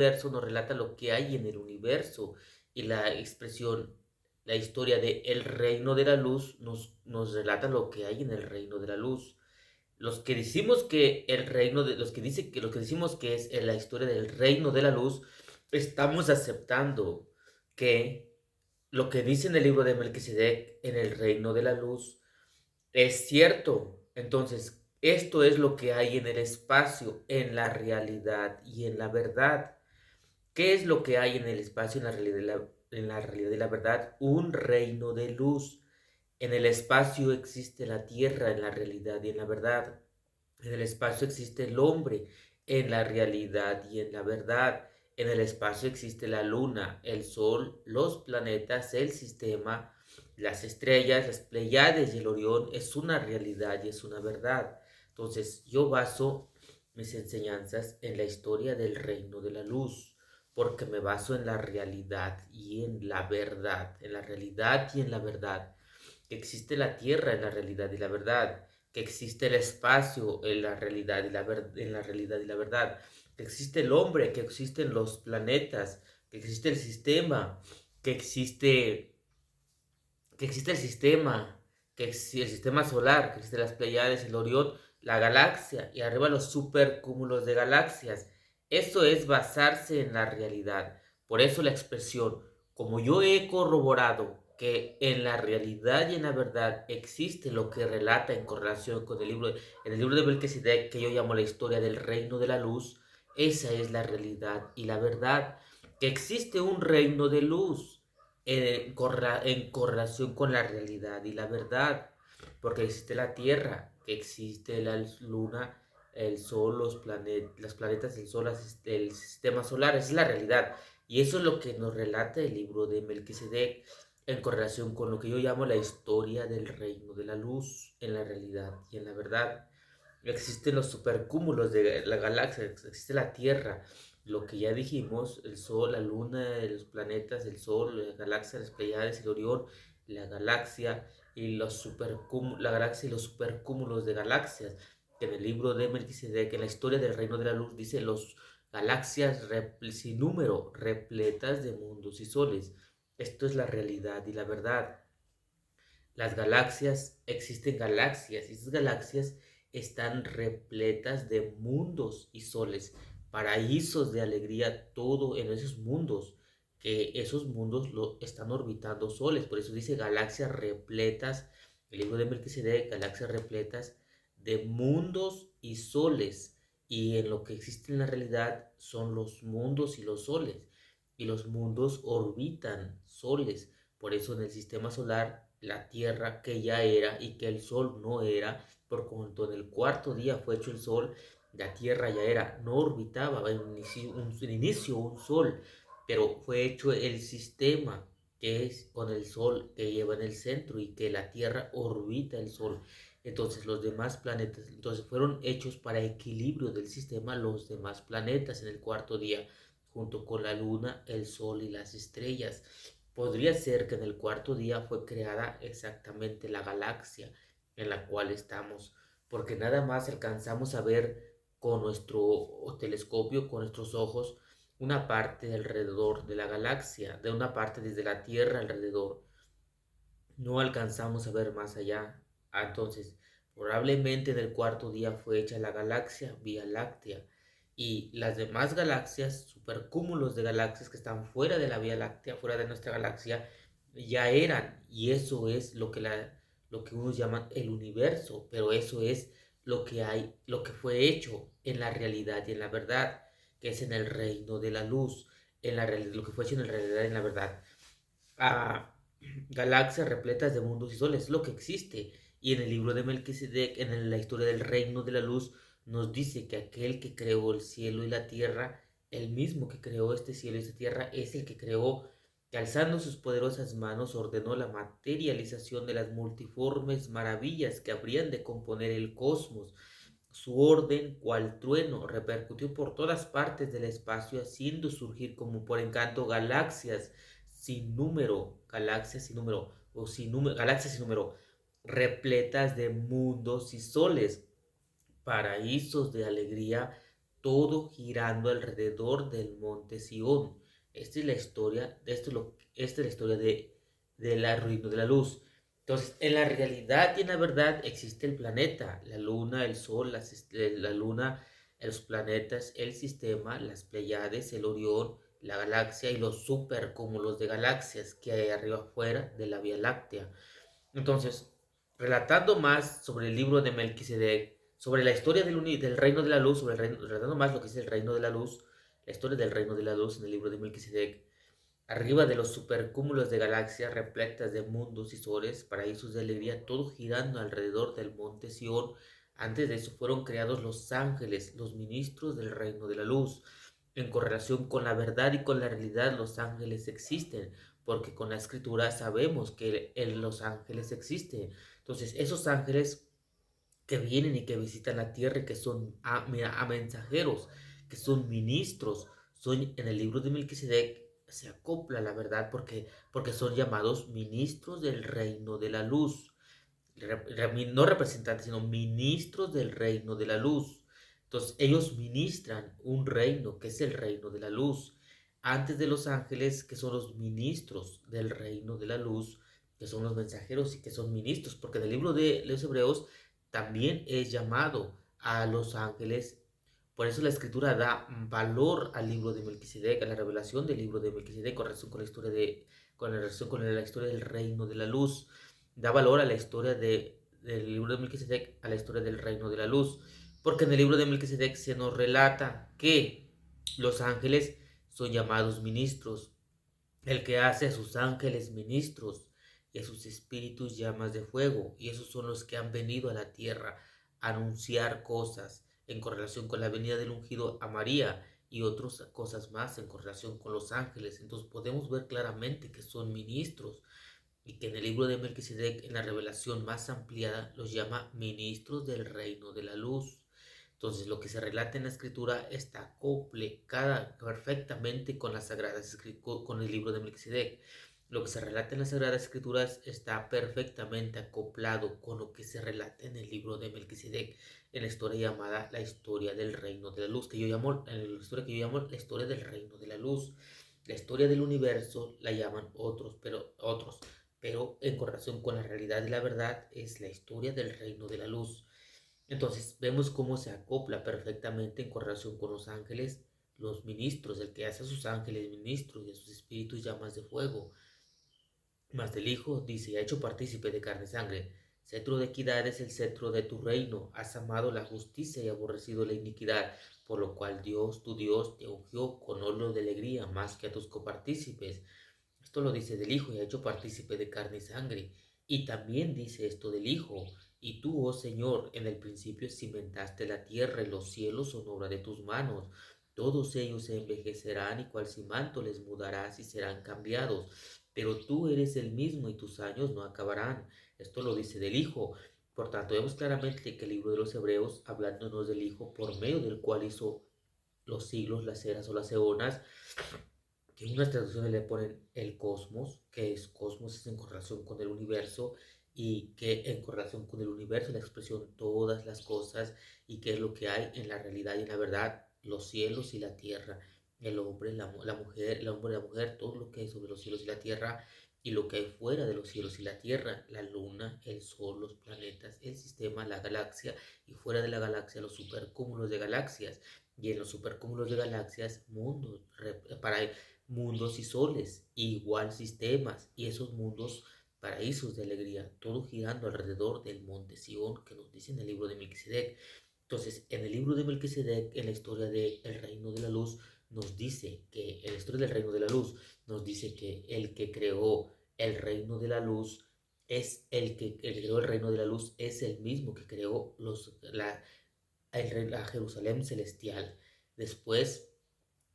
universo nos relata lo que hay en el universo y la expresión, la historia de el reino de la luz nos relata lo que hay en el reino de la luz. Los que dicen que lo que decimos que es la historia del reino de la luz, estamos aceptando que lo que dice en el libro de Melquisedec en el reino de la luz es cierto. Entonces, esto es lo que hay en el espacio, en la realidad y en la verdad. ¿Qué es lo que hay en el espacio, en la realidad y la verdad? Un reino de luz. En el espacio existe la tierra, en la realidad y en la verdad. En el espacio existe el hombre, en la realidad y en la verdad. En el espacio existe la luna, el sol, los planetas, el sistema, las estrellas, las Pleiades y el Orión. Es una realidad y es una verdad. Entonces, yo baso mis enseñanzas en la historia del reino de la luz, porque me baso en la realidad y en la verdad, en la realidad y en la verdad, que existe la tierra en la realidad y la verdad, que existe el espacio en la realidad y en la realidad y la verdad, que existe el hombre, que existen los planetas, que existe el sistema, que existe, que existe el sistema, el sistema solar, que existen las Pleiades, el Orión, la galaxia y arriba los supercúmulos de galaxias. Eso es basarse en la realidad. Por eso la expresión, como yo he corroborado que en la realidad y en la verdad existe lo que relata en correlación con en el libro de Melquisedec, que yo llamo la historia del reino de la luz, esa es la realidad y la verdad, que existe un reino de luz en correlación con la realidad y la verdad, porque existe la Tierra, que existe la Luna, el Sol, los planetas, el Sol, el sistema solar, esa es la realidad. Y eso es lo que nos relata el libro de Melquisedec en correlación con lo que yo llamo la historia del reino de la luz en la realidad y en la verdad. Existen los supercúmulos de la galaxia, existe la Tierra, lo que ya dijimos, el Sol, la Luna, los planetas, el Sol, la galaxia, las Pleiades, el Orión, la galaxia y la galaxia y los supercúmulos de galaxias. Que en el libro de Melquisedec, en la historia del reino de la luz, dice los galaxias sin número, repletas de mundos y soles. Esto es la realidad y la verdad. Las galaxias, existen galaxias y esas galaxias están repletas de mundos y soles, paraísos de alegría, todo en esos mundos, que esos mundos lo están orbitando soles, por eso dice galaxias repletas, el libro de Melquisedec, galaxias repletas de mundos y soles, y en lo que existe en la realidad son los mundos y los soles, y los mundos orbitan soles, por eso en el sistema solar, la Tierra que ya era y que el Sol no era, por cuanto en el cuarto día fue hecho el Sol, la Tierra ya era, no orbitaba en inicio un Sol, pero fue hecho el sistema que es con el Sol que lleva en el centro y que la Tierra orbita el Sol. Entonces los demás planetas, entonces fueron hechos para equilibrio del sistema los demás planetas en el cuarto día, junto con la Luna, el Sol y las estrellas. Podría ser que en el cuarto día fue creada exactamente la galaxia en la cual estamos, porque nada más alcanzamos a ver con nuestro telescopio, con nuestros ojos, una parte alrededor de la galaxia, de una parte desde la Tierra alrededor. No alcanzamos a ver más allá. Entonces, probablemente en el cuarto día fue hecha la galaxia Vía Láctea y las demás galaxias, supercúmulos de galaxias que están fuera de la Vía Láctea, fuera de nuestra galaxia, ya eran. Y eso es lo que unos llaman el universo, pero eso es lo que hay, lo que fue hecho en la realidad y en la verdad, que es en el reino de la luz, en la lo que fue hecho en la realidad y en la verdad. Ah, galaxias repletas de mundos y soles, lo que existe. Y en el libro de Melquisedec, la historia del reino de la luz, nos dice que aquel que creó el cielo y la tierra, el mismo que creó este cielo y esta tierra, es el que creó, que alzando sus poderosas manos ordenó la materialización de las multiformes maravillas que habrían de componer el cosmos. Su orden, cual trueno, repercutió por todas partes del espacio, haciendo surgir como por encanto galaxias sin número, galaxias sin número, repletas de mundos y soles, paraísos de alegría, todo girando alrededor del monte Sión. Esta es la historia, esta es la historia del reino de la luz. Entonces, en la realidad y en la verdad existe el planeta, la luna, el sol, la luna, los planetas, el sistema, las Pleiades, el Orión, la galaxia y los supercúmulos de galaxias que hay arriba afuera de la Vía Láctea. Entonces, relatando más sobre el libro de Melquisedec, sobre la historia del reino de la luz, relatando más lo que es el reino de la luz, la historia del reino de la luz en el libro de Melquisedec, arriba de los supercúmulos de galaxias repletas de mundos y soles, paraísos de alegría, todo girando alrededor del monte Sión. Antes de eso fueron creados los ángeles, los ministros del reino de la luz. En correlación con la verdad y con la realidad, los ángeles existen, porque con la escritura sabemos que los ángeles existen. Entonces, esos ángeles que vienen y que visitan la tierra y que son a mensajeros, que son ministros, son en el libro de Melquisedec se acopla la verdad porque son llamados ministros del reino de la luz, no representantes, sino ministros del reino de la luz. Entonces ellos ministran un reino que es el reino de la luz, antes de los ángeles que son los ministros del reino de la luz, que son los mensajeros y que son ministros, porque en el libro de los Hebreos también es llamado a los ángeles. Por eso la escritura da valor al libro de Melquisedec, a la revelación del libro de Melquisedec con relación con la historia con relación con la historia del reino de la luz. Da valor a la historia del libro de Melquisedec, a la historia del reino de la luz. Porque en el libro de Melquisedec se nos relata que los ángeles son llamados ministros. El que hace a sus ángeles ministros y a sus espíritus llamas de fuego. Y esos son los que han venido a la tierra a anunciar cosas en correlación con la venida del ungido a María y otras cosas más en correlación con los ángeles. Entonces podemos ver claramente que son ministros y que en el libro de Melquisedec, en la revelación más ampliada, los llama ministros del reino de la luz. Entonces, lo que se relata en la escritura está acople perfectamente con las sagradas con el libro de Melquisedec. Lo que se relata en las sagradas escrituras está perfectamente acoplado con lo que se relata en el libro de Melquisedec, en la historia llamada la historia del reino de la luz, en la historia que yo llamo la historia del reino de la luz. La historia del universo la llaman pero en correlación con la realidad y la verdad es la historia del reino de la luz. Entonces vemos cómo se acopla perfectamente en correlación con los ángeles, los ministros, el que hace a sus ángeles ministros y a sus espíritus llamas de fuego. Mas del Hijo dice, ha hecho partícipe de carne y sangre. Cetro de equidad es el cetro de tu reino. Has amado la justicia y aborrecido la iniquidad, por lo cual Dios, tu Dios, te ungió con óleo de alegría más que a tus copartícipes. Esto lo dice del Hijo y ha hecho partícipe de carne y sangre. Y también dice esto del Hijo. Y tú, oh Señor, en el principio cimentaste la tierra y los cielos son obra de tus manos. Todos ellos se envejecerán y cual cimanto les mudarás y serán cambiados. Pero tú eres el mismo y tus años no acabarán. Esto lo dice del Hijo. Por tanto, vemos claramente que el libro de los Hebreos, hablándonos del Hijo, por medio del cual hizo los siglos, las eras o las eonas, que en unas traducciones le ponen el cosmos, que es cosmos es en correlación con el universo, y que en correlación con el universo la expresión todas las cosas y qué es lo que hay en la realidad y en la verdad, los cielos y la tierra, el hombre, la mujer, el hombre y la mujer, todo lo que hay sobre los cielos y la tierra y lo que hay fuera de los cielos y la tierra, la luna, el sol, los planetas, el sistema, la galaxia y fuera de la galaxia los supercúmulos de galaxias y en los supercúmulos de galaxias mundos para mundos y soles, igual sistemas, y esos mundos paraísos de alegría, todo girando alrededor del monte Sión que nos dice en el libro de Melquisedec. Entonces, en el libro de Melquisedec, en la historia del reino de la luz, nos dice que, en la historia del reino de la luz, nos dice que el que creó el reino de la luz es el que creó el reino de la luz es el mismo que creó la Jerusalén celestial. Después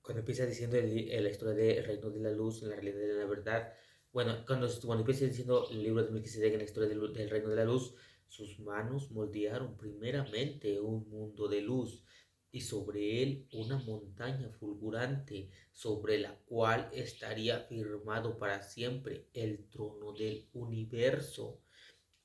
cuando empieza diciendo la historia del reino de la luz, en la realidad de la verdad, bueno, cuando empieza diciendo el libro de Melquisedec en la historia del reino de la luz, sus manos moldearon primeramente un mundo de luz y sobre él una montaña fulgurante sobre la cual estaría firmado para siempre el trono del universo.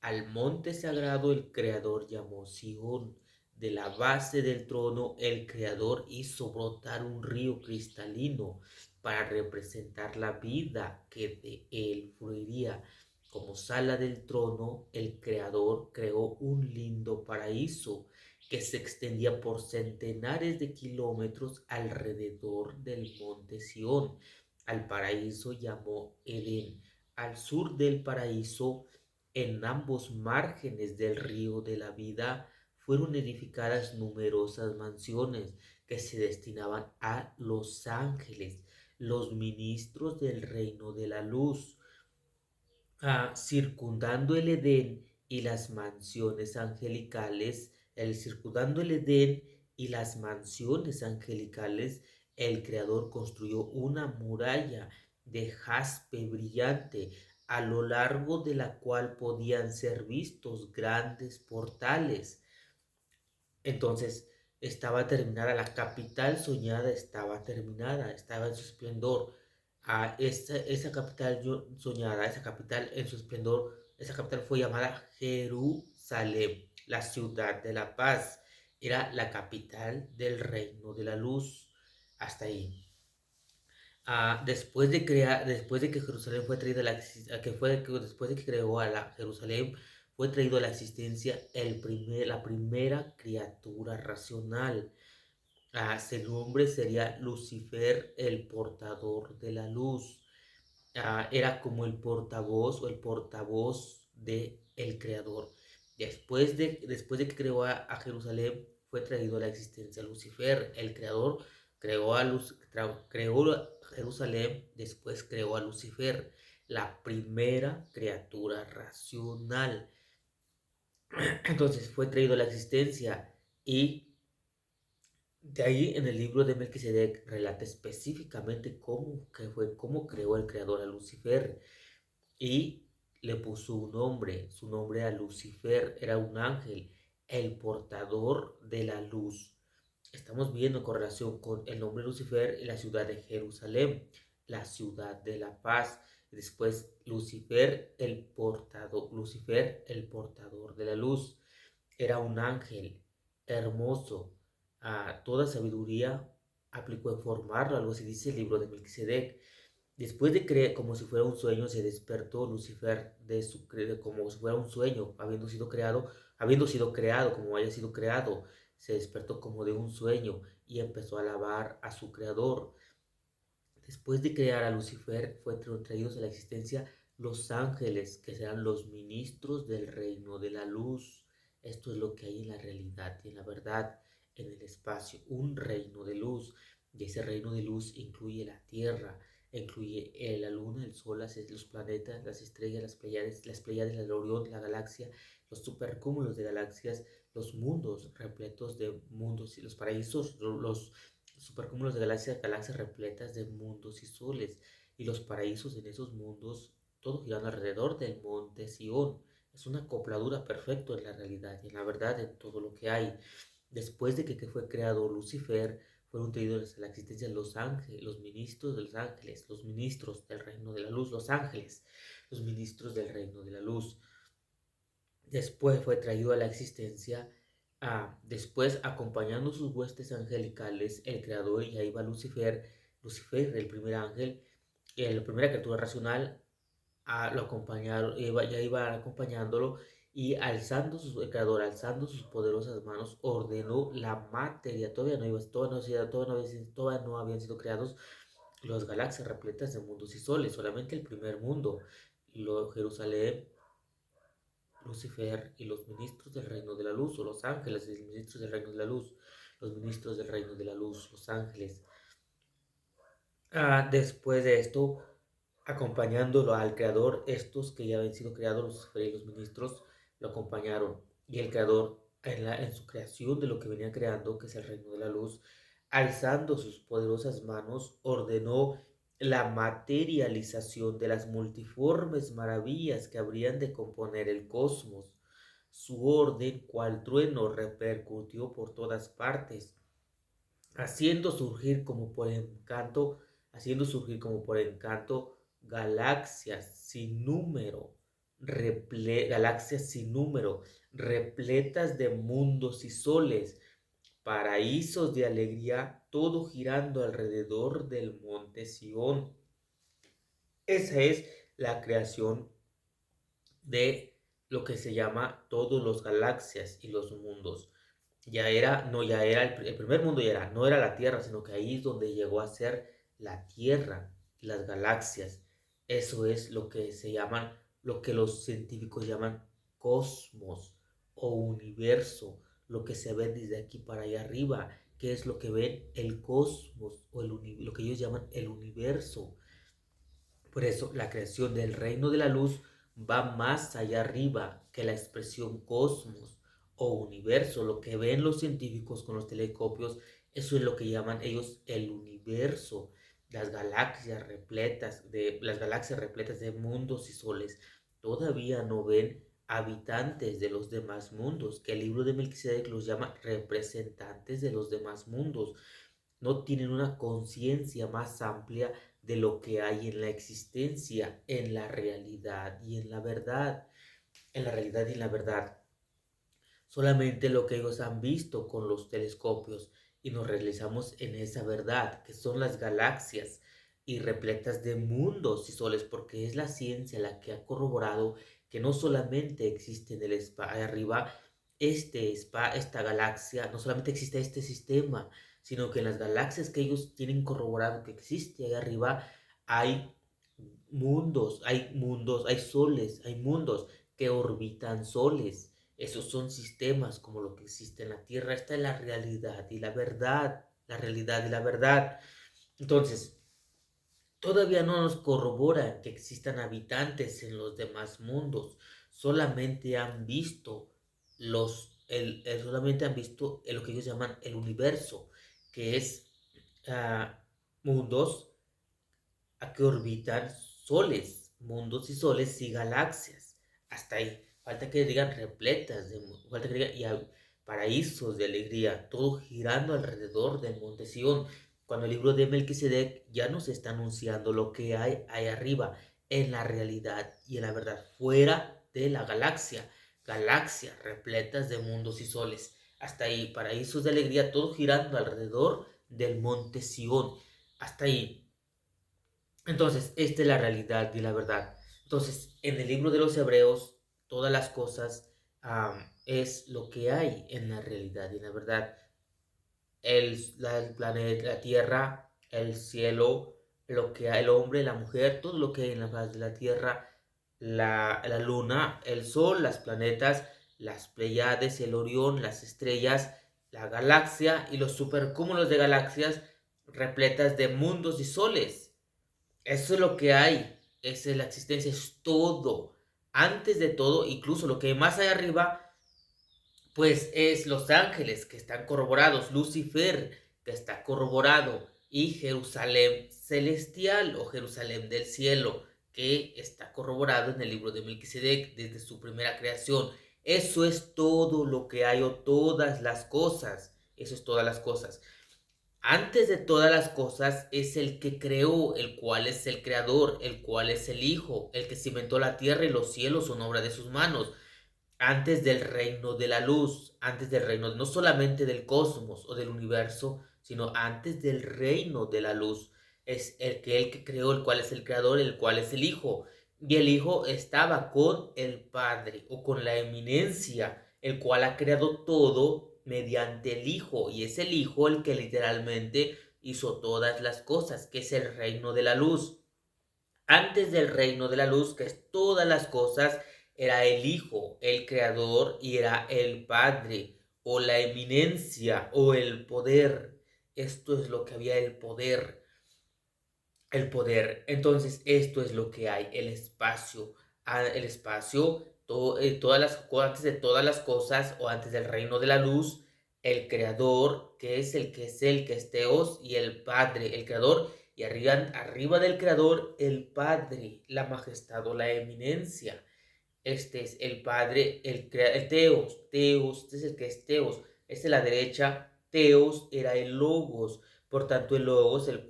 Al monte sagrado el Creador llamó Sion, de la base del trono, el Creador hizo brotar un río cristalino para representar la vida que de él fluiría. Como sala del trono, el Creador creó un lindo paraíso que se extendía por centenares de kilómetros alrededor del monte Sión. Al paraíso llamó Edén. Al sur del paraíso, en ambos márgenes del río de la vida, fueron edificadas numerosas mansiones que se destinaban a los ángeles, los ministros del reino de la luz. Circundando el Edén y las mansiones angelicales, circundando el Edén y las mansiones angelicales, el Creador construyó una muralla de jaspe brillante, a lo largo de la cual podían ser vistos grandes portales. Entonces estaba terminada, la capital soñada estaba terminada, estaba en su esplendor. Esa capital soñada, esa capital en su esplendor, esa capital fue llamada Jerusalén, la ciudad de la paz. Era la capital del reino de la luz. Hasta ahí. Después de que Jerusalén fue traída a la después de que creó a la Jerusalén, fue traído a la existencia la primera criatura racional. Su nombre sería Lucifer, el portador de la luz. Era como el portavoz o el portavoz de el Creador. Después de que creó a Jerusalén, fue traído a la existencia Lucifer, el Creador. Creó a Jerusalén, después creó a Lucifer, la primera criatura racional. Entonces fue traído a la existencia y de ahí en el libro de Melquisedec relata específicamente cómo creó el Creador a Lucifer y le puso un nombre. Su nombre era Lucifer, era un ángel, el portador de la luz. Estamos viendo correlación con el nombre Lucifer y la ciudad de Jerusalén, la ciudad de la paz. Después Lucifer, el portador de la luz. Era un ángel hermoso. Toda sabiduría aplicó en formarlo, algo así dice el libro de Melquisedec. Después de creer, como si fuera un sueño, se despertó Lucifer como si fuera un sueño, habiendo sido creado, como haya sido creado, se despertó como de un sueño y empezó a alabar a su creador. Después de crear a Lucifer, fueron traídos a la existencia los ángeles, que serán los ministros del reino de la luz. Esto es lo que hay en la realidad y en la verdad, en el espacio, un reino de luz. Y ese reino de luz incluye la tierra, incluye la luna, el sol, los planetas, las estrellas, las Pleiades, la Orión, la galaxia, los supercúmulos de galaxias, los mundos repletos de mundos y los paraísos, los supercúmulos de galaxias repletas de mundos y soles, y los paraísos en esos mundos, todo girando alrededor del monte Sión. Es una acopladura perfecta en la realidad y en la verdad en todo lo que hay. Después de que fue creado Lucifer, fueron traídos a la existencia los ángeles, los ministros de los ángeles, los ministros del reino de la luz, los ángeles, los ministros del reino de la luz. Después fue traído a la existencia, después acompañando sus huestes angelicales, el creador, y ahí va Lucifer, el primer ángel, la primera criatura racional, lo acompañaron, ya iba acompañándolo y el creador, alzando sus poderosas manos, ordenó la materia. Todavía no habían sido creados las galaxias repletas de mundos y soles, solamente el primer mundo, Jerusalén, Lucifer y los ministros del reino de la luz, o los ángeles y los ministros del reino de la luz, los ministros del reino de la luz, los ángeles. Después de esto, acompañándolo al creador, estos que ya habían sido creados, Lucifer y los ministros, lo acompañaron. Y el creador, en su creación de lo que venía creando, que es el reino de la luz, alzando sus poderosas manos, ordenó la materialización de las multiformes maravillas que habrían de componer el cosmos. Su orden, cual trueno, repercutió por todas partes, haciendo surgir como por encanto, galaxias sin número, galaxias sin número, repletas de mundos y soles, paraísos de alegría, todo girando alrededor del monte Sión. Esa es la creación de lo que se llama todos los galaxias y los mundos. Ya era el primer mundo, no era la Tierra, sino que ahí es donde llegó a ser la Tierra, las galaxias. Eso es lo que se llaman, lo que los científicos llaman cosmos o universo, lo que se ve desde aquí para allá arriba, que es lo que ven el cosmos o lo que ellos llaman el universo. Por eso la creación del reino de la luz va más allá arriba que la expresión cosmos o universo. Lo que ven los científicos con los telescopios, eso es lo que llaman ellos el universo. Las galaxias repletas de mundos y soles todavía no ven habitantes de los demás mundos, que el libro de Melquisedec los llama representantes de los demás mundos. No tienen una conciencia más amplia de lo que hay en la existencia, en la realidad y en la verdad. En la realidad y en la verdad. Solamente lo que ellos han visto con los telescopios y nos realizamos en esa verdad, que son las galaxias y repletas de mundos y soles, porque es la ciencia la que ha corroborado que no solamente existe en el espacio arriba esta galaxia, no solamente existe este sistema, sino que en las galaxias que ellos tienen corroborado que existe ahí arriba hay hay soles, hay mundos que orbitan soles. Esos son sistemas como lo que existe en la Tierra. Esta es la realidad y la verdad. La realidad y la verdad. Entonces, todavía no nos corrobora que existan habitantes en los demás mundos. Solamente han visto solamente han visto lo que ellos llaman el universo, que es mundos a que orbitan soles, mundos y soles y galaxias. Hasta ahí. Falta que digan repletas falta que digan paraísos de alegría, todo girando alrededor del monte Sión. Cuando el libro de Melquisedec ya nos está anunciando lo que hay ahí arriba, en la realidad y en la verdad, fuera de la galaxia. Galaxias repletas de mundos y soles. Hasta ahí, paraísos de alegría, todo girando alrededor del monte Sión. Hasta ahí. Entonces, esta es la realidad y la verdad. Entonces, en el libro de los Hebreos, todas las cosas es lo que hay en la realidad y en la verdad. El planeta, la tierra, el cielo, lo que hay, el hombre, la mujer, todo lo que hay en la faz de la tierra, la luna, el sol, las planetas, las Pleiades, el Orión, las estrellas, la galaxia y los supercúmulos de galaxias repletas de mundos y soles. Eso es lo que hay. Esa es la existencia, es todo. Antes de todo, incluso lo que hay más allá arriba, pues es los ángeles que están corroborados, Lucifer que está corroborado y Jerusalén celestial o Jerusalén del cielo que está corroborado en el libro de Melquisedec desde su primera creación. Eso es todo lo que hay o todas las cosas. Eso es todas las cosas. Antes de todas las cosas es el que creó, el cual es el creador, el cual es el Hijo, el que cimentó la tierra y los cielos son obra de sus manos. Antes del reino de la luz, antes del reino no solamente del cosmos o del universo, sino antes del reino de la luz. Es el que creó, el cual es el creador, el cual es el Hijo. Y el Hijo estaba con el Padre o con la eminencia, el cual ha creado todo mediante el Hijo. Y es el Hijo el que literalmente hizo todas las cosas, que es el reino de la luz. Antes del reino de la luz, que es todas las cosas, era el Hijo, el Creador, y era el Padre, o la eminencia, o el poder. Esto es lo que había, el poder. El poder. Entonces, esto es lo que hay, el espacio. El espacio, antes de todas las cosas, o antes del reino de la luz, el Creador, que es el que es Teos, y el Padre, el Creador, y arriba del Creador, el Padre, la majestad o la eminencia. Este es el Padre, el Teos, este es el que es Teos. Este a la derecha, Teos era el Logos. Por tanto, el Logos, el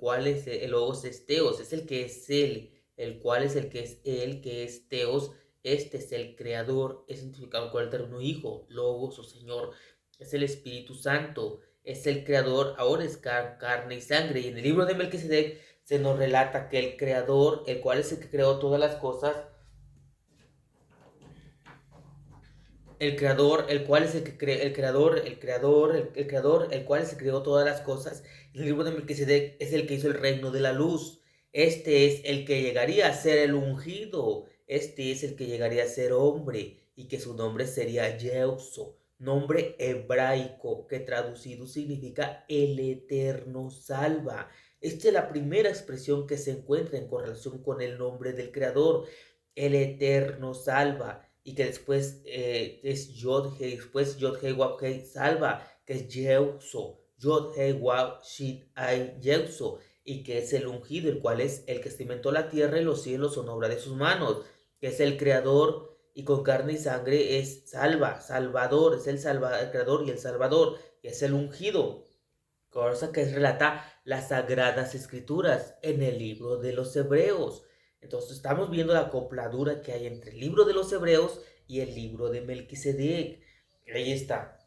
Logos es Teos, es el que es Él, el cual es el que es Él, que es Teos, Este es el creador, es identificado con el término hijo, logos o Señor, es el Espíritu Santo, es el creador, ahora es carne y sangre. Y en el libro de Melquisedec se nos relata que el creador, el cual es el que creó todas las cosas, el creador, el cual es el que crea, el creador, el cual es el que creó todas las cosas. El libro de Melquisedec es el que hizo el reino de la luz. Este es el que llegaría a ser el ungido. Este es el que llegaría a ser hombre y que su nombre sería Yeuso, nombre hebraico que traducido significa el eterno salva. Esta es la primera expresión que se encuentra en correlación con el nombre del creador, el eterno salva, y que después es Yod Hei, después Yod Hei Wab Hei salva, que es Yeuso, Yod Hei Wab Shin Ai Yeuso, y que es el ungido, el cual es el que cimentó la tierra y los cielos son obra de sus manos, que es el creador y con carne y sangre es salvador, es el creador y el salvador, y es el ungido, cosa que relata las sagradas escrituras en el libro de los Hebreos. Entonces estamos viendo la acopladura que hay entre el libro de los Hebreos y el libro de Melquisedec. Ahí está.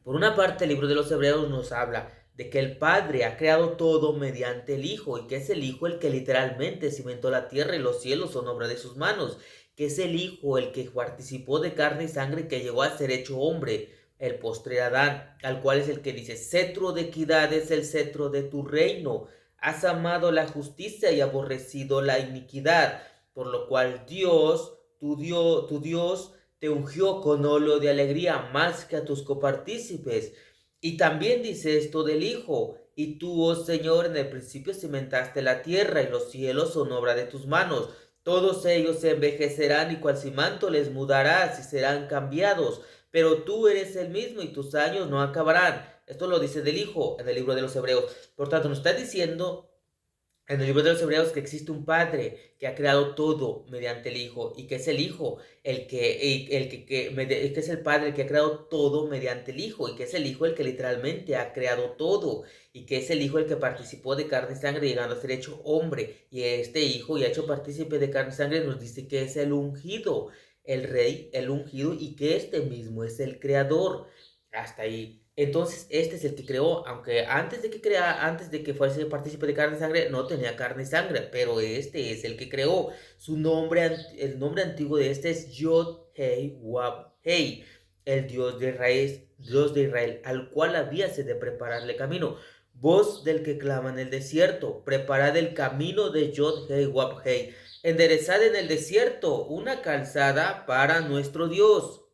Por una parte, el libro de los Hebreos nos habla de que el Padre ha creado todo mediante el Hijo, y que es el Hijo el que literalmente cimentó la tierra y los cielos son obra de sus manos, que es el Hijo el que participó de carne y sangre, que llegó a ser hecho hombre, el postre Adán, al cual es el que dice: cetro de equidad es el cetro de tu reino, has amado la justicia y aborrecido la iniquidad, por lo cual tu Dios, te ungió con óleo de alegría más que a tus copartícipes. Y también dice esto del Hijo: y tú, oh Señor, en el principio cimentaste la tierra, y los cielos son obra de tus manos. Todos ellos se envejecerán, y cual cimanto les mudarás, y serán cambiados. Pero tú eres el mismo, y tus años no acabarán. Esto lo dice del Hijo en el libro de los Hebreos. Por tanto, nos está diciendo en el libro de los Hebreos que existe un Padre que ha creado todo mediante el Hijo, y que es el Hijo que es el Padre que ha creado todo mediante el Hijo, y que es el Hijo el que literalmente ha creado todo, y que es el Hijo el que participó de carne y sangre llegando a ser hecho hombre, y este Hijo, y ha hecho partícipe de carne y sangre, nos dice que es el ungido, el Rey, el ungido, y que este mismo es el Creador. Hasta ahí. Entonces, este es el que creó, aunque antes de que fuese partícipe de carne y sangre, no tenía carne y sangre, pero este es el que creó. El nombre antiguo de este es Yod Hei Wab Hei, el Dios de Israel, al cual habíase de prepararle camino. Voz del que clama en el desierto, preparad el camino de Yod Hei Wab Hei, enderezad en el desierto una calzada para nuestro Dios.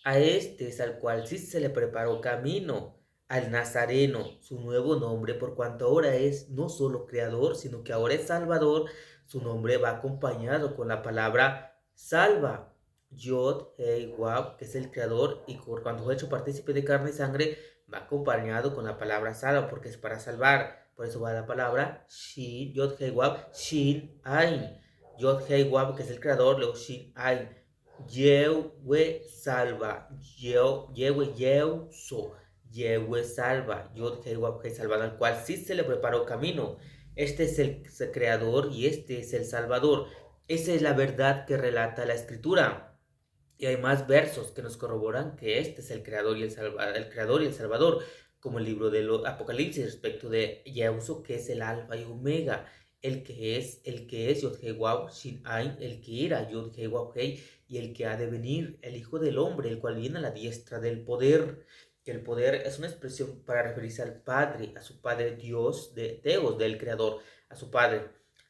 A este es al cual sí se le preparó camino, al Nazareno, su nuevo nombre, por cuanto ahora es no solo creador, sino que ahora es salvador. Su nombre va acompañado con la palabra salva, Yod, Hei, Wab, que es el creador, y por cuanto fue hecho partícipe de carne y sangre, va acompañado con la palabra salva, porque es para salvar. Por eso va la palabra Shin, Yod, Hei, Wab, Shin, Ain. Yod, Hei, Wab, que es el creador, luego Shin, Ain. Yehue salva, Yehue Yeuso, Yehue salva, Yod Hei Wab Hei salvador, al cual sí se le preparó camino. Este es el creador y este es el salvador. Esa es la verdad que relata la escritura. Y hay más versos que nos corroboran que este es el creador y el creador y el salvador, como el libro del Apocalipsis respecto de Yeuso, que es el alfa y omega, el que es Yod Hei Wab Shin Ain, el que era Yod Hei Wab Hei, y el que ha de venir, el Hijo del Hombre, el cual viene a la diestra del poder. Que el poder es una expresión para referirse al Padre, a su Padre Dios, Teos, del Creador, a su Padre.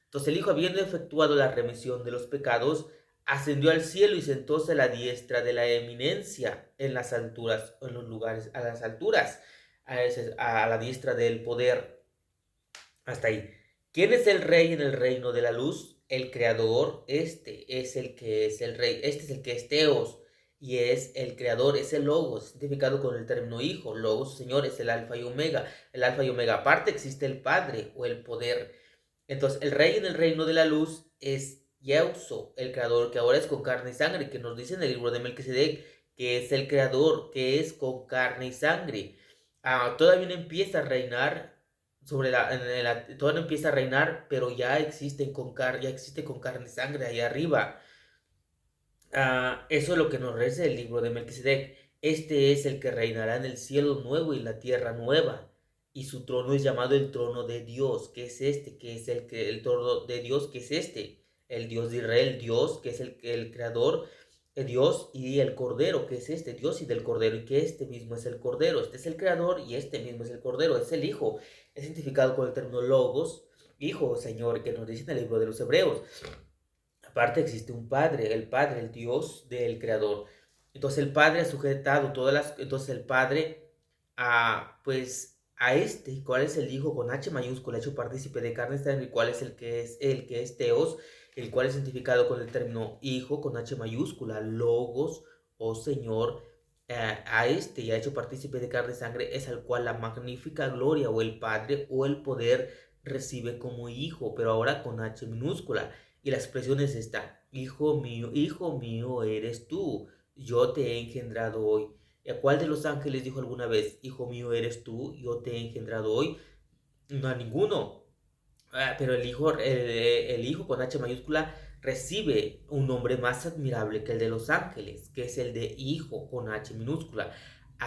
Entonces el Hijo, habiendo efectuado la remisión de los pecados, ascendió al cielo y sentóse a la diestra de la eminencia en las alturas, en los lugares, a las alturas, a la diestra del poder. Hasta ahí. ¿Quién es el rey en el reino de la luz? El creador. Este es el que es el rey. Este es el que es Teos. Y es el creador, es el Logos, identificado con el término hijo. Logos, Señor, es el alfa y omega. El alfa y omega. Aparte existe el Padre o el poder. Entonces, el rey en el reino de la luz es Yeuso, el creador, que ahora es con carne y sangre, que nos dice en el libro de Melquisedec que es el creador, que es con carne y sangre. Todavía no empieza a reinar todavía no empieza a reinar, pero ya existe con carne y sangre ahí arriba. Eso es lo que nos reza el libro de Melquisedec. Este es el que reinará en el cielo nuevo y la tierra nueva. Y su trono es llamado el trono de Dios, que es este, que es el trono de Dios, que es este, el Dios de Israel, Dios, que es el creador, Dios y el Cordero, que es este, Dios y del Cordero, y que este mismo es el Cordero, este es el creador y este mismo es el Cordero, es el Hijo, es identificado con el término Logos, Hijo, Señor, que nos dice en el libro de los Hebreos. Aparte existe un Padre, el Dios del Creador. Entonces el Padre ha sujetado todas las... Entonces el Padre pues a este, ¿cuál es el Hijo con H mayúscula, hecho partícipe de carne, el cual es el que es Teos, el cual es identificado con el término Hijo con H mayúscula, Logos o Señor, a este y ha hecho partícipe de carne y sangre, es al cual la magnífica gloria o el Padre o el poder recibe como Hijo, pero ahora con H minúscula. Y la expresión es esta: hijo mío eres tú, yo te he engendrado hoy. ¿Y a cuál de los ángeles dijo alguna vez, hijo mío eres tú, yo te he engendrado hoy? No a ninguno. Pero el hijo con H mayúscula recibe un nombre más admirable que el de los ángeles, que es el de hijo con H minúscula.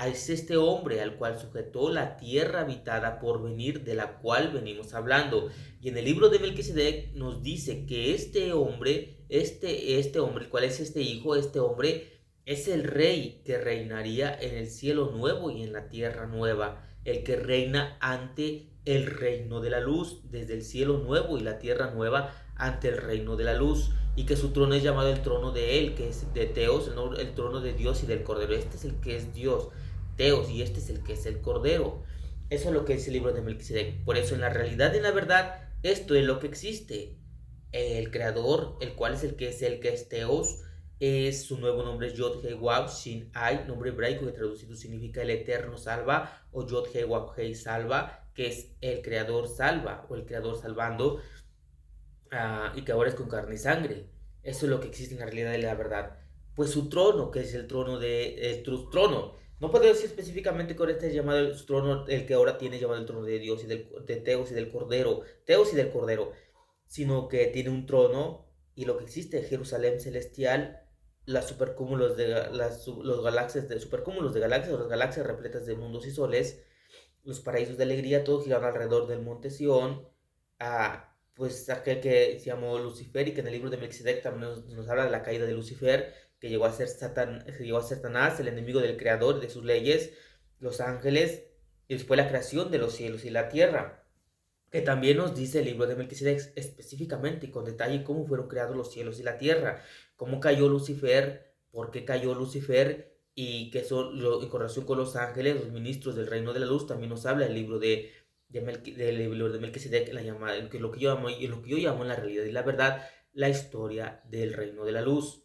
Es este hombre al cual sujetó la tierra habitada por venir, de la cual venimos hablando. Y en el libro de Melquisedec nos dice que este hombre, el cual es este hombre, es el rey que reinaría en el cielo nuevo y en la tierra nueva, el que reina ante el reino de la luz, desde el cielo nuevo y la tierra nueva ante el reino de la luz, y que su trono es llamado el trono de él, que es de Teos, el trono de Dios y del Cordero. Este es el que es Dios, Teos, y este es el que es el Cordero. Eso es lo que dice el libro de Melquisedec. Por eso, en la realidad y en la verdad, esto es lo que existe. El creador, el cual es el que es Teos, es su nuevo nombre es Yod Hei Wav Shin Ai, nombre hebraico que traducido significa el eterno salva, o Yod Hei Wav Hei salva, que es el creador salva o el creador salvando, y que ahora es con carne y sangre. Eso es lo que existe en la realidad de la verdad. Pues su trono, que es el trono trono, no puedo decir específicamente con este llamado el trono, el que ahora tiene llamado el trono de Dios y de Teos y del Cordero, Teos y del Cordero, sino que tiene un trono y lo que existe, Jerusalén celestial, las supercúmulos de los galaxias de supercúmulos de galaxias, o las galaxias repletas de mundos y soles, los paraísos de alegría, todo girando alrededor del monte Sión, pues aquel que se llamó Lucifer y que en el libro de Melquisedec también nos habla de la caída de Lucifer, que llegó a ser Satanás, el enemigo del creador y de sus leyes, los ángeles, y después la creación de los cielos y la tierra, que también nos dice el libro de Melquisedec específicamente y con detalle cómo fueron creados los cielos y la tierra, cómo cayó Lucifer, por qué cayó Lucifer, y que en correlación con los ángeles, los ministros del reino de la luz, también nos habla el libro del libro de Melquisedec, lo que yo llamo en la realidad y la verdad, la historia del reino de la luz.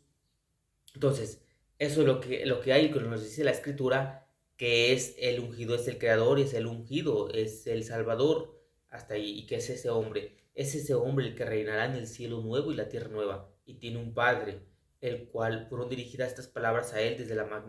Entonces, eso es lo que hay, que nos dice la escritura, que es el ungido, es el creador, es el ungido, es el salvador, hasta ahí, y que es ese hombre el que reinará en el cielo nuevo y la tierra nueva, y tiene un padre, el cual fueron dirigidas estas palabras a él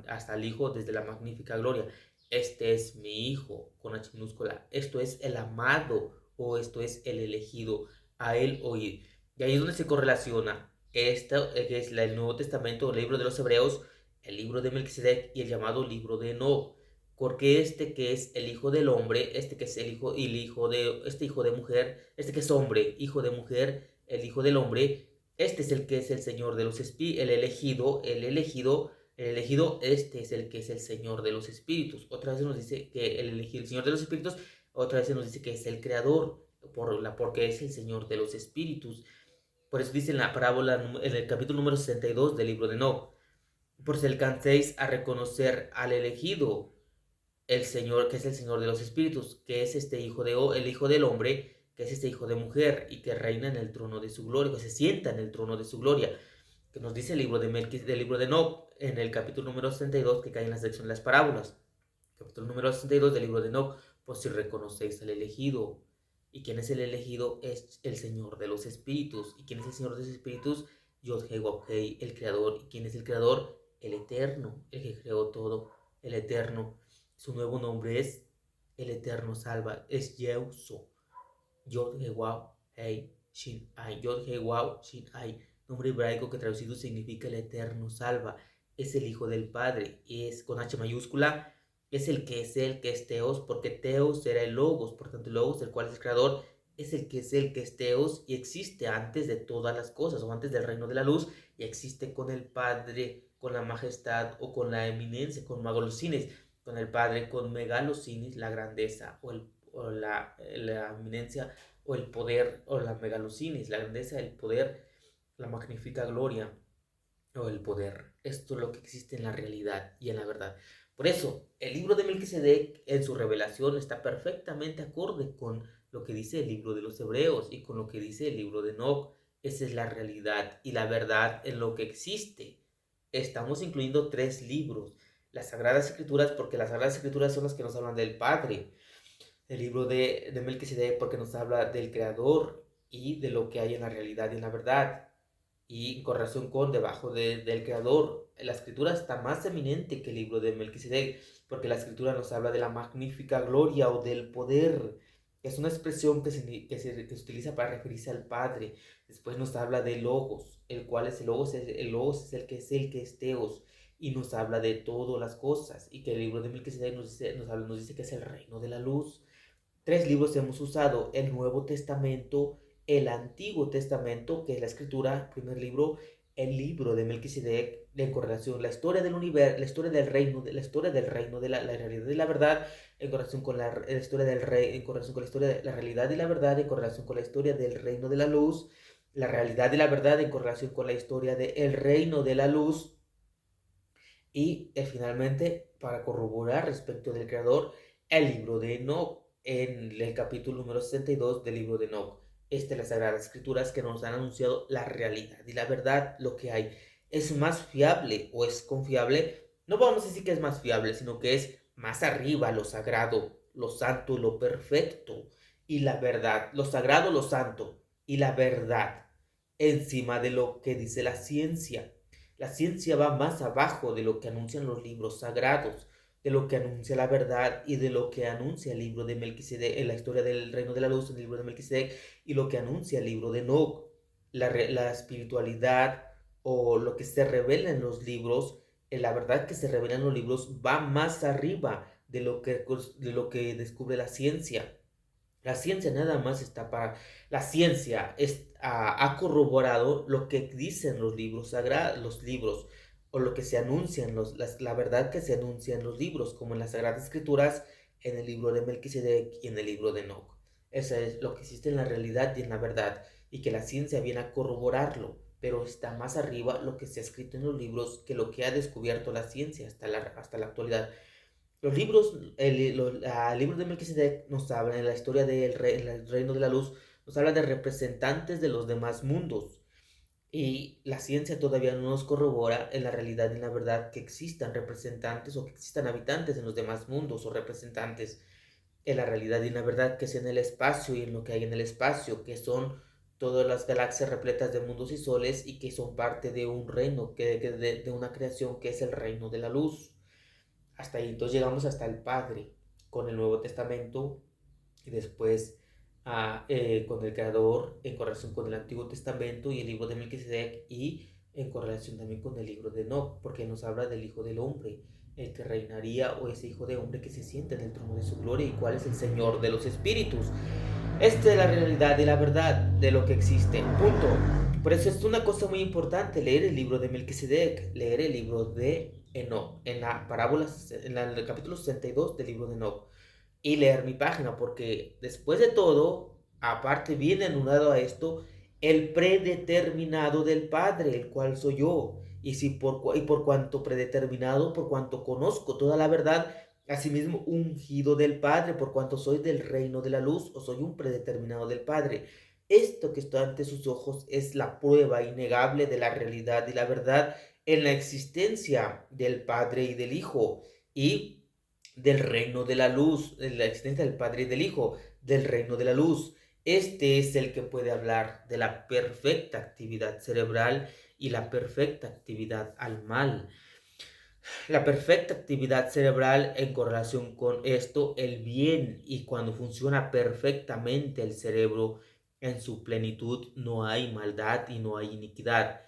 hasta el hijo desde la magnífica gloria. Este es mi hijo, con H minúscula, esto es el amado, o esto es el elegido, a él oír. Y ahí es donde se correlaciona que es el Nuevo Testamento, el libro de los Hebreos, el libro de Melquisedec y el llamado libro de Enoch. Porque este que es el hijo del hombre, este que es este hijo de mujer, este que es hombre, hijo de mujer, el hijo del hombre, este es el que es el Señor de los espíritus, el elegido, este es el que es el Señor de los espíritus. Otra vez nos dice que el elegido, el Señor de los espíritus, otra vez nos dice que es el creador, porque es el Señor de los espíritus. Por eso dice en la parábola, en el capítulo número 62 del libro de Enoch: por si alcancéis a reconocer al elegido, el Señor, que es el Señor de los espíritus, que es este el hijo del hombre, que es este hijo de mujer, y que reina en el trono de su gloria, que se sienta en el trono de su gloria, que nos dice el libro del libro de Enoch, en el capítulo número 62, que cae en la sección de las parábolas. Capítulo número 62 del libro de Enoch: por si reconocéis al elegido. ¿Y quién es el elegido? Es el Señor de los espíritus. ¿Y quién es el Señor de los espíritus? Yod Hei Wab Hei, el creador. ¿Y quién es el creador? El eterno, el que creó todo, el eterno. Su nuevo nombre es el eterno salva, es Yeuso. Yod Hei Wab Hei Shin Ai, Yod Hei Wab Shin Ai. nombre hebraico que traducido significa el Eterno salva. Es el Hijo del Padre, y es con H mayúscula, es el que es Teos, porque Teos era el Logos, por tanto el Logos, el cual es el creador, es el que es Teos y existe antes de todas las cosas, o antes del reino de la luz, y existe con el Padre, con la majestad o con la eminencia, con Magolosinis, con el Padre, con Megalosinis, la grandeza o la eminencia o el poder o la Megalosinis, la grandeza, el poder, la magnífica gloria o el poder. Esto es lo que existe en la realidad y en la verdad. Por eso, el libro de Melquisedec en su revelación está perfectamente acorde con lo que dice el libro de los Hebreos y con lo que dice el libro de Enoch. Esa es la realidad y la verdad en lo que existe. Estamos incluyendo 3 libros. Las Sagradas Escrituras, porque las Sagradas Escrituras son las que nos hablan del Padre. El libro de Melquisedec, porque nos habla del Creador y de lo que hay en la realidad y en la verdad y en correlación con debajo del creador. La escritura está más eminente que el libro de Melquisedec, porque la escritura nos habla de la magnífica gloria o del poder. Es una expresión que se utiliza para referirse al Padre. Después nos habla de Logos, el cual es el Logos, el Logos es el que es Teos, y nos habla de todas las cosas, y que el libro de Melquisedec nos dice que es el reino de la luz. 3 libros hemos usado: el Nuevo Testamento, el Antiguo Testamento, que es la escritura, primer libro, el libro de Melquisedec, en correlación, la historia del universo, la historia del reino, la historia del reino, de la realidad y la verdad, en correlación con la historia del rey, en correlación con la historia de la realidad y la verdad, en correlación con la historia del reino de la luz, la realidad y la verdad, en correlación con la historia del reino de la luz, y finalmente, para corroborar respecto del creador, el libro de Enoch, en el capítulo número 62 del libro de Enoch. Las Sagradas Escrituras que nos han anunciado la realidad y la verdad, lo que hay. ¿Es más fiable o es confiable? No vamos a decir que es más fiable, sino que es más arriba lo sagrado, lo santo, lo perfecto y la verdad. Lo sagrado, lo santo y la verdad, encima de lo que dice la ciencia. La ciencia va más abajo de lo que anuncian los libros sagrados, de lo que anuncia la verdad y de lo que anuncia el libro de Melquisedec, en la historia del reino de la luz, en el libro de Melquisedec, y lo que anuncia el libro de Enoch. La espiritualidad o lo que se revela en los libros, la verdad que se revela en los libros va más arriba de lo que descubre la ciencia. La ciencia nada más está para... La ciencia ha corroborado lo que dicen los libros sagrados, los libros, o lo que se anuncia la verdad que se anuncia en los libros, como en las Sagradas Escrituras, en el libro de Melquisedec y en el libro de Enoch. Eso es lo que existe en la realidad y en la verdad, y que la ciencia viene a corroborarlo, pero está más arriba lo que se ha escrito en los libros que lo que ha descubierto la ciencia hasta la actualidad. El libro de Melquisedec nos habla en la historia del reino de la luz, nos habla de representantes de los demás mundos. Y la ciencia todavía no nos corrobora en la realidad y en la verdad que existan representantes o que existan habitantes en los demás mundos o representantes en la realidad y en la verdad que es en el espacio y en lo que hay en el espacio, que son todas las galaxias repletas de mundos y soles y que son parte de un reino, de una creación que es el reino de la luz. Hasta ahí, entonces llegamos hasta el Padre con el Nuevo Testamento y después con el Creador en correlación con el Antiguo Testamento y el libro de Melquisedec y en correlación también con el libro de Enoch, porque nos habla del Hijo del Hombre, el que reinaría o ese Hijo de Hombre que se siente en el trono de su gloria y cuál es el Señor de los Espíritus. Esta es la realidad y la verdad de lo que existe. Punto. Por eso es una cosa muy importante leer el libro de Melquisedec, leer el libro de Enoch, en la parábola, en el capítulo 62 del libro de Enoch, y leer mi página, porque después de todo, aparte viene anulado a esto, el predeterminado del Padre, el cual soy yo. Y por cuanto predeterminado, por cuanto conozco toda la verdad, asimismo ungido del Padre, por cuanto soy del reino de la luz, o soy un predeterminado del Padre. Esto que está ante sus ojos es la prueba innegable de la realidad y la verdad en la existencia del Padre y del Hijo, y del reino de la luz, en la existencia del Padre y del Hijo, del reino de la luz. Este es el que puede hablar de la perfecta actividad cerebral y la perfecta actividad al mal. La perfecta actividad cerebral en correlación con esto, el bien, y cuando funciona perfectamente el cerebro en su plenitud no hay maldad y no hay iniquidad.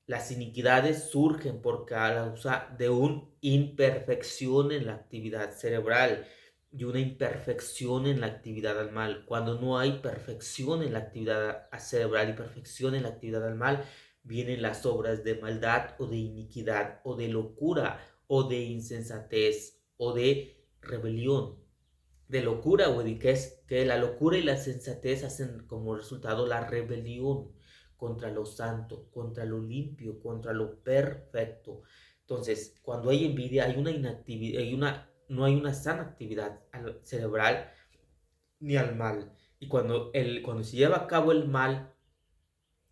Las iniquidades surgen por causa de una imperfección en la actividad cerebral y una imperfección en la actividad al mal. Cuando no hay perfección en la actividad cerebral y perfección en la actividad al mal, vienen las obras de maldad o de iniquidad o de locura o de insensatez o de rebelión. De locura, güey, que es que la locura y la sensatez hacen como resultado la rebelión contra lo santo, contra lo limpio, contra lo perfecto. Entonces, cuando hay envidia, hay una inactividad, no hay una sana actividad cerebral ni al mal. Y cuando se lleva a cabo el mal,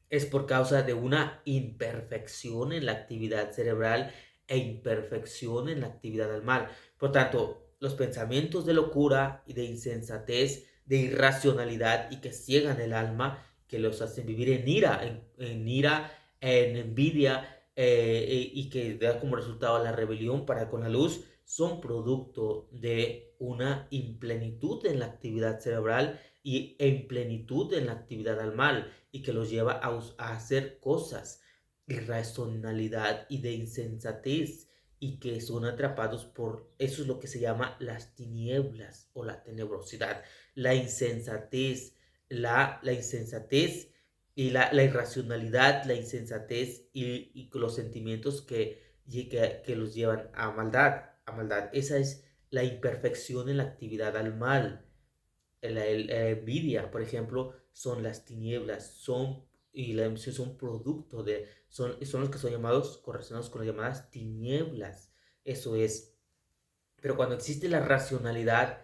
es por causa de una imperfección en la actividad cerebral e imperfección en la actividad del mal. Por tanto, los pensamientos de locura y de insensatez, de irracionalidad y que ciegan el alma, que los hacen vivir en ira, en ira, en envidia y que da como resultado la rebelión para con la luz, son producto de una implenitud en la actividad cerebral y en plenitud en la actividad al mal y que los lleva a hacer cosas irracionalidad y de insensatez y que son atrapados por eso es lo que se llama las tinieblas o la tenebrosidad, la insensatez, la insensatez y la irracionalidad, la insensatez y los sentimientos que los llevan a maldad, a maldad. Esa es la imperfección en la actividad al mal. La envidia, por ejemplo, son las tinieblas, y la emoción son producto son los que son llamados, correlacionados con las llamadas tinieblas. Eso es. Pero cuando existe la racionalidad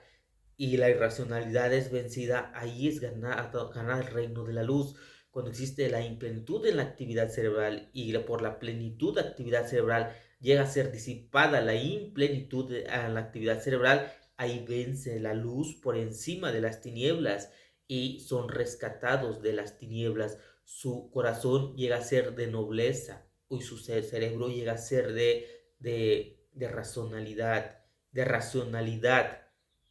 y la irracionalidad es vencida, ahí es ganar el reino de la luz. Cuando existe la implenitud en la actividad cerebral y por la plenitud de actividad cerebral llega a ser disipada la implenitud en la actividad cerebral, ahí vence la luz por encima de las tinieblas y son rescatados de las tinieblas. Su corazón llega a ser de nobleza y su cerebro llega a ser de racionalidad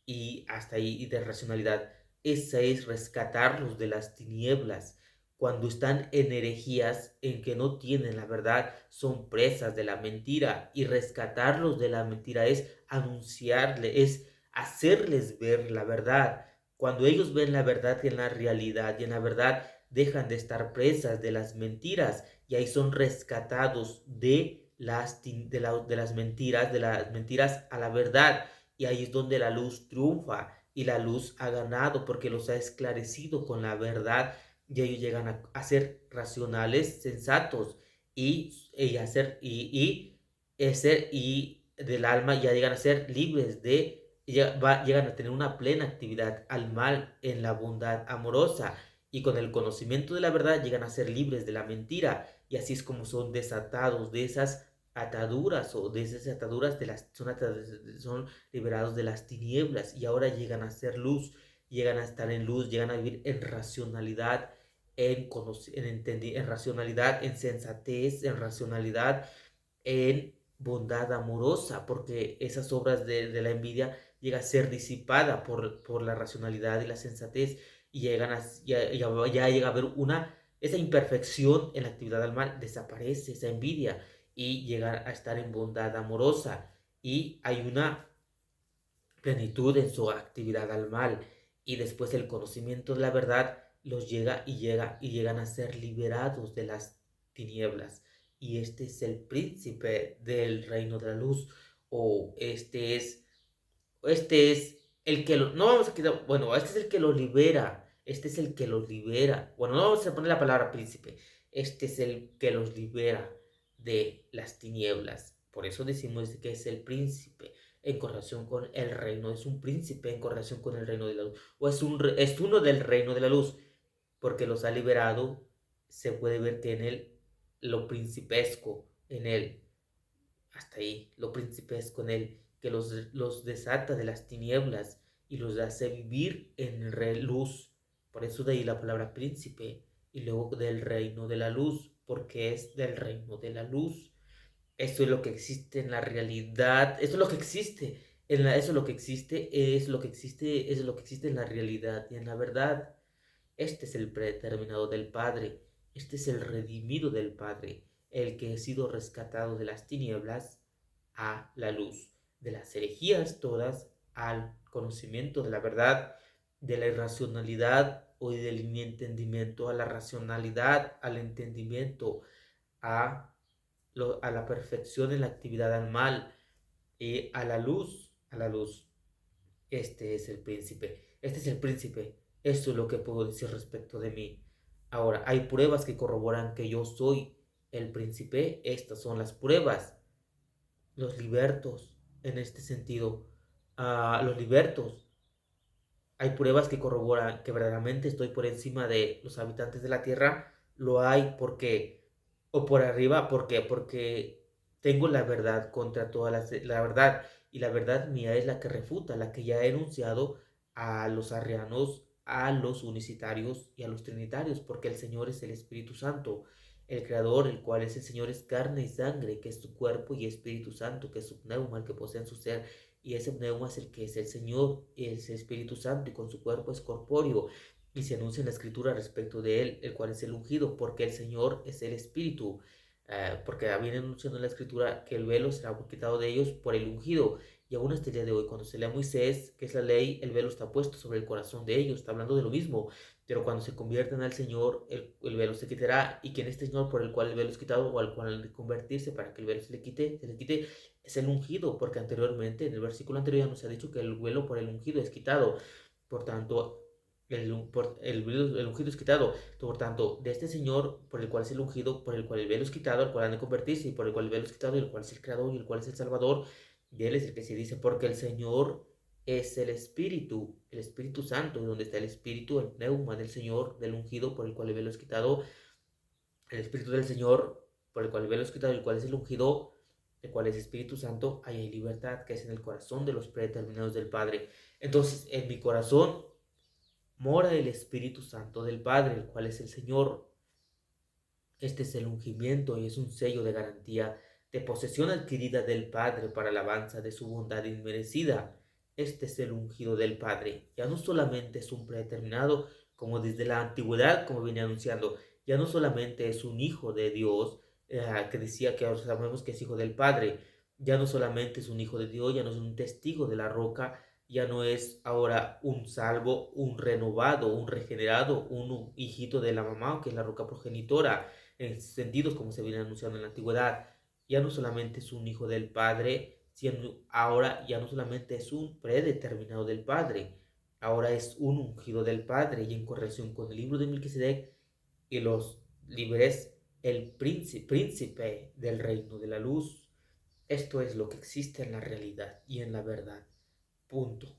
y hasta ahí y de racionalidad. Esa es rescatarlos de las tinieblas. Cuando están en herejías en que no tienen la verdad, son presas de la mentira. Y rescatarlos de la mentira es anunciarle, es hacerles ver la verdad. Cuando ellos ven la verdad en la realidad y en la verdad dejan de estar presas de las mentiras y ahí son rescatados de las mentiras a la verdad y ahí es donde la luz triunfa y la luz ha ganado porque los ha esclarecido con la verdad y ellos llegan a ser racionales, sensatos y del alma ya llegan a ser libres llegan a tener una plena actividad al mal en la bondad amorosa y con el conocimiento de la verdad llegan a ser libres de la mentira y así es como son desatados de esas ataduras o de esas ataduras son liberados de las tinieblas y ahora llegan a ser luz, llegan a estar en luz, llegan a vivir en racionalidad, en racionalidad, en sensatez, en racionalidad, en bondad amorosa, porque esas obras de la envidia llega a ser disipada por la racionalidad y la sensatez y ya llega a haber esa imperfección en la actividad del mal, desaparece esa envidia y llegar a estar en bondad amorosa y hay una plenitud en su actividad al mal y después el conocimiento de la verdad los llegan a ser liberados de las tinieblas y este es el príncipe del reino de la luz o este es el que no vamos a quitar, bueno, este es el que los libera, este es el que los libera, bueno, no vamos a poner la palabra príncipe, este es el que los libera de las tinieblas, por eso decimos que es el príncipe en correlación con el reino, es un príncipe en correlación con el reino de la luz, o es uno del reino de la luz, porque los ha liberado, se puede ver que en él, lo principesco en él, hasta ahí, lo principesco en él, que los desata de las tinieblas y los hace vivir en luz. Por eso de ahí la palabra príncipe y luego del reino de la luz, porque es del reino de la luz. Esto es lo que existe en la realidad, esto es lo que existe, eso es lo que existe, es lo que existe en la realidad y en la verdad. Este es el predeterminado del Padre, este es el redimido del Padre, el que ha sido rescatado de las tinieblas a la luz, de las herejías todas al conocimiento de la verdad, de la irracionalidad o del entendimiento a la racionalidad, al entendimiento, a, a la perfección en la actividad al mal, a la luz, a la luz. Este es el príncipe, este es el príncipe. Eso es lo que puedo decir respecto de mí. Ahora, hay pruebas que corroboran que yo soy el príncipe. Estas son las pruebas. Los libertos, en este sentido, los libertos. Hay pruebas que corroboran que verdaderamente estoy por encima de los habitantes de la tierra. Lo hay porque, o por arriba, porque, porque tengo la verdad contra toda la verdad. Y la verdad mía es la que refuta, la que ya he enunciado a los arrianos, a los unicitarios y a los trinitarios, porque el Señor es el Espíritu Santo. El Creador, el cual es el Señor, es carne y sangre, que es su cuerpo, y Espíritu Santo, que es su pneuma, el que posee en su ser, y ese pneuma es el que es el Señor, es el Espíritu Santo, y con su cuerpo es corpóreo, y se anuncia en la Escritura respecto de él, el cual es el ungido, porque el Señor es el Espíritu, porque viene anunciando en la Escritura que el velo será quitado de ellos por el ungido, y aún hasta el día de hoy, cuando se lee a Moisés, que es la ley, el velo está puesto sobre el corazón de ellos, está hablando de lo mismo, pero cuando se conviertan al Señor, el velo se quitará, y que en este Señor por el cual el velo es quitado, o al cual han de convertirse para que el velo se le quite, es el ungido, porque anteriormente, en el versículo anterior ya nos ha dicho que el velo por el ungido es quitado. Por tanto, el ungido es quitado. Por tanto, de este Señor, por el cual es el ungido, por el cual el velo es quitado, al cual han de convertirse, y por el cual el velo es quitado, y el cual es el creador, y el cual es el salvador, y él es el que se dice, porque el Señor es el Espíritu Santo, y donde está el Espíritu, el pneuma del Señor, del ungido, por el cual el velo es quitado, el Espíritu del Señor, por el cual el velo es quitado, el cual es el ungido, el cual es Espíritu Santo, ahí hay libertad, que es en el corazón de los predeterminados del Padre. Entonces, en mi corazón mora el Espíritu Santo del Padre, el cual es el Señor. Este es el ungimiento y es un sello de garantía, de posesión adquirida del Padre para alabanza de su bondad inmerecida. Este es el ungido del Padre. Ya no solamente es un predeterminado, como desde la antigüedad, como venía anunciando, ya no solamente es un hijo de Dios, que decía que ahora sabemos que es hijo del Padre, ya no solamente es un hijo de Dios, ya no es un testigo de la roca, ya no es ahora un salvo, un renovado, un regenerado, un hijito de la mamá, que es la roca progenitora, en sentidos como se viene anunciando en la antigüedad. Ya no solamente es un hijo del Padre, sino ahora ya no solamente es un predeterminado del Padre, ahora es un ungido del Padre, y en corrección con el libro de Melquisedec y los libres, el príncipe del reino de la luz. Esto es lo que existe en la realidad y en la verdad. Punto.